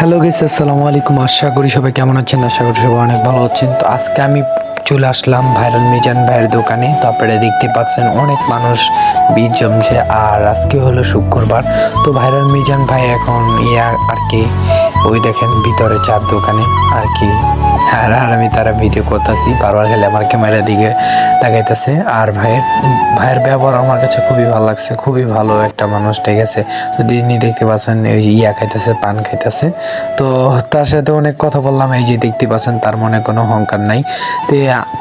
Hello guys, আসসালামু আলাইকুম। আশা করি সবাই কেমন আছেন। আশা করি সবাই অনেক ভালো আছেন। তো আজকে আমি চলে আসলাম ভাইরাল মিজান ভাইয়ের দোকানে। তো আপনারা দেখতে পাচ্ছেন অনেক মানুষ ভিড় জমছে। আর আজকে হলো শুক্রবার। তো ভাইরাল মিজান ভাই এখন আর কি ওই দেখেন ভিতরে চার দোকানে আর কি। আর আমি তারা ভিডিও করতেছি, বারবার গেলে আমার ক্যামেরার দিকে তাকাইতেছে। আর ভাইয়ের ব্যবহার আমার কাছে খুবই ভালো লাগছে, খুবই ভালো একটা মানুষ, ঠিক আছে। তো তিনি দেখতে পাচ্ছেন ওই খাইতেছে, পান খাইতেছে। তো তার সাথে অনেক কথা বললাম। এই যে দেখতে পাচ্ছেন তার মনে কোনো অহংকার নাই। তো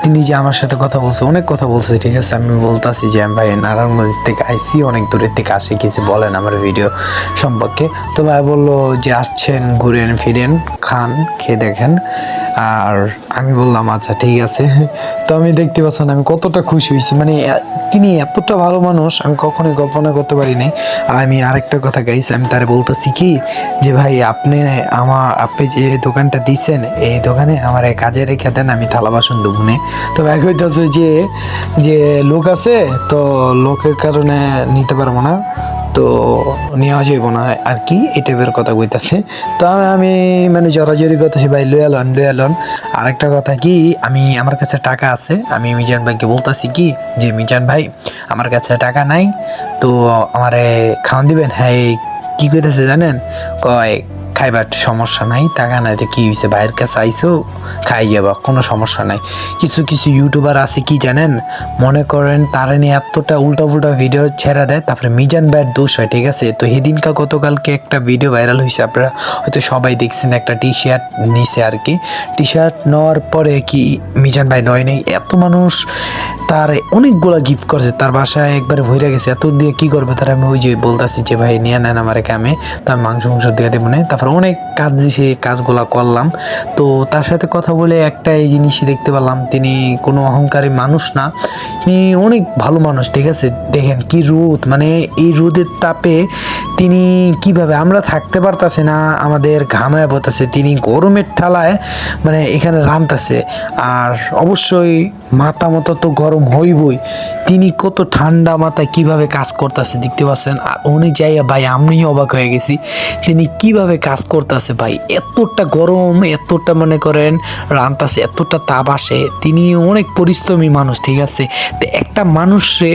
তিনি যে আমার সাথে কথা বলছে, অনেক কথা বলছে, ঠিক আছে। আমি বলতেছি যে ভাই নারায়ণগঞ্জ থেকে আইসি, অনেক দূরের থেকে আসে, কিছু বলেন আমার ভিডিও সম্পর্কে। তো ভাই বললো যে আসছেন, ঘুরেন ফিরেন, খান, খেয়ে দেখেন। আর আমি বললাম আচ্ছা ঠিক আছে। তো আমি দেখতে পাচ্ছেন আমি কতটা খুশি হয়েছি, মানে তিনি এতটা ভালো মানুষ আমি কখনোই কল্পনা করতে পারি নাই। আমি আরেকটা কথা গাইছি, আমি তারে বলতেছি কি যে ভাই আপনি যে দোকানটা দিচ্ছেন, এই দোকানে আমার কাজে রেখে দেন, আমি থালা বাসন দুপুনে। তো ভাই কইতাছে যে লোক আছে, তো লোকের কারণে নিতে পারবো না, তো নেওয়া যাইব না আর কি, এই টাইপের কথা কইতাছে। তো আমি মানে জোরাজোরি করতেছি, ভাই লয়ে লন। আরেকটা কথা কি, আমার কাছে টাকা আছে, আমি মিজান ভাইকে বলতেছি কি যে মিজান ভাই আমার কাছে টাকা নাই, তো আমারে খাওয়ান দিবেন। হ্যাঁ, কি কইতেছে জানেন, কয় খাইবার সমস্যা নাই, টাকা নাই তো কি হয়েছে, ভাইয়ের কাছে আইসো, খাই যাবা, কোনো সমস্যা নাই। কিছু কিছু ইউটিউবার আছে কি জানেন, মনে করেন তারা নিয়ে এতটা উল্টা ভিডিও ছেড়ে দেয়, তারপরে মিজান ভাইয়ের দোষ হয়, ঠিক আছে। তো সেদিনকা গতকালকে একটা ভিডিও ভাইরাল হয়েছে, আপনারা হয়তো সবাই দেখছেন, একটা টি শার্ট নিছে আর কি। টি শার্ট নেওয়ার পরে কি মিজান ভাই নয় নেই, এত মানুষ তার অনেকগুলা গিফট করছে, তার বাসায় একবারে ভরে গেছে, এত দিয়ে কি করবে তার। আমি ওই যে বলতেছি যে ভাই নিয়ে নেন আমার কামে, তার মাংস দিয়ে দেবো না। তারপর অনেক কাজ দিছে, কাজগুলা করলাম। তো তার সাথে কথা বলে একটা এই জিনিসই দেখতে পেলাম, তিনি কোনো অহংকারী মানুষ না, তিনি অনেক ভালো মানুষ, ঠিক আছে। দেখেন কি রোদ, মানে এই রোদের তাপে তিনি কিভাবে, আমরা থাকতে পারতাছি না, আমাদের ঘামায় পড়তেছে, তিনি গরমের ঠালায় মানে এখানে রাঁধতেছে। আর অবশ্যই মাথা মতো তো গরম হইবই, তিনি কত ঠান্ডা মাথায় কিভাবে কাজ করতেছে দেখতে পাচ্ছেন। আর উনি যাইয়া ভাই আমিও অবাক হয়ে গেছি, তিনি কিভাবে কাজ করতেছে ভাই, এতটা গরম, এতটা মনে করেন রাঁধতেছে, এতটা তাপ আসে, তিনি অনেক পরিশ্রমী মানুষ, ঠিক আছে। তো একটা মানুষে